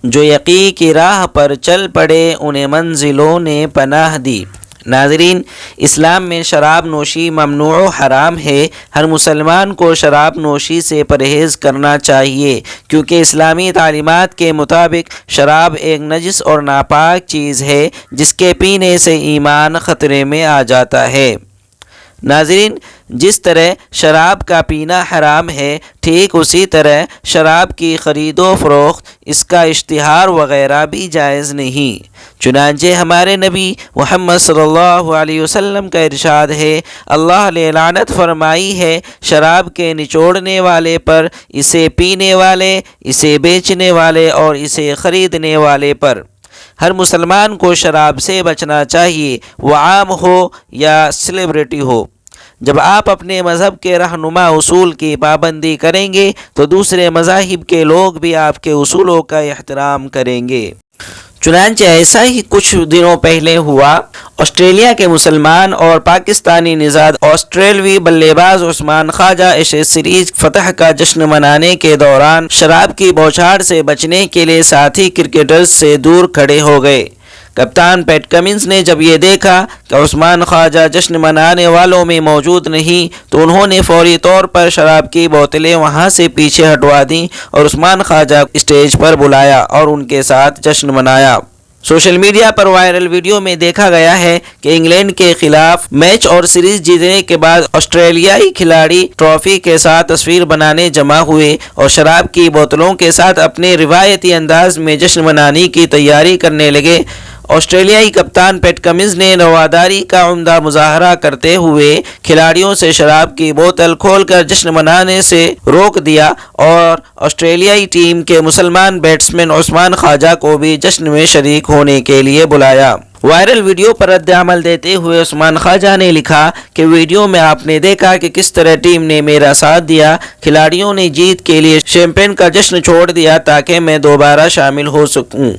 جو یقین کی راہ پر چل پڑے انہیں منزلوں نے پناہ دی۔ ناظرین، اسلام میں شراب نوشی ممنوع و حرام ہے۔ ہر مسلمان کو شراب نوشی سے پرہیز کرنا چاہیے، کیونکہ اسلامی تعلیمات کے مطابق شراب ایک نجس اور ناپاک چیز ہے جس کے پینے سے ایمان خطرے میں آ جاتا ہے۔ ناظرین، جس طرح شراب کا پینا حرام ہے، ٹھیک اسی طرح شراب کی خرید و فروخت، اس کا اشتہار وغیرہ بھی جائز نہیں۔ چنانچہ ہمارے نبی محمد صلی اللہ علیہ وسلم کا ارشاد ہے، اللہ نے لعنت فرمائی ہے شراب کے نچوڑنے والے پر، اسے پینے والے، اسے بیچنے والے اور اسے خریدنے والے پر۔ ہر مسلمان کو شراب سے بچنا چاہیے، وہ عام ہو یا سیلیبریٹی ہو۔ جب آپ اپنے مذہب کے رہنما اصول کی پابندی کریں گے تو دوسرے مذاہب کے لوگ بھی آپ کے اصولوں کا احترام کریں گے۔ چنانچہ ایسا ہی کچھ دنوں پہلے ہوا۔ آسٹریلیا کے مسلمان اور پاکستانی نژاد آسٹریلوی بلے باز عثمان خواجہ ایشز سیریز فتح کا جشن منانے کے دوران شراب کی بوچھاڑ سے بچنے کے لیے ساتھی کرکٹرز سے دور کھڑے ہو گئے۔ کپتان پیٹ کمنس نے جب یہ دیکھا کہ عثمان خواجہ جشن منانے والوں میں موجود نہیں تو انہوں نے فوری طور پر شراب کی بوتلیں وہاں سے پیچھے ہٹوا دیں اور عثمان خواجہ اسٹیج پر بلایا اور ان کے ساتھ جشن منایا۔ سوشل میڈیا پر وائرل ویڈیو میں دیکھا گیا ہے کہ انگلینڈ کے خلاف میچ اور سیریز جیتنے کے بعد آسٹریلیائی کھلاڑی ٹرافی کے ساتھ تصویر بنانے جمع ہوئے اور شراب کی بوتلوں کے ساتھ اپنے روایتی انداز میں جشن منانے کی تیاری کرنے لگے۔ آسٹریلیائی کپتان پیٹ کمنس نے رواداری کا عمدہ مظاہرہ کرتے ہوئے کھلاڑیوں سے شراب کی بوتل کھول کر جشن منانے سے روک دیا اور آسٹریلیائی ٹیم کے مسلمان بیٹسمین عثمان خواجہ کو بھی جشن میں شریک ہونے کے لیے بلایا۔ وائرل ویڈیو پر رد عمل دیتے ہوئے عثمان خواجہ نے لکھا کہ ویڈیو میں آپ نے دیکھا کہ کس طرح ٹیم نے میرا ساتھ دیا، کھلاڑیوں نے جیت کے لیے شیمپین کا جشن چھوڑ دیا تاکہ میں دوبارہ شامل ہو سکوں۔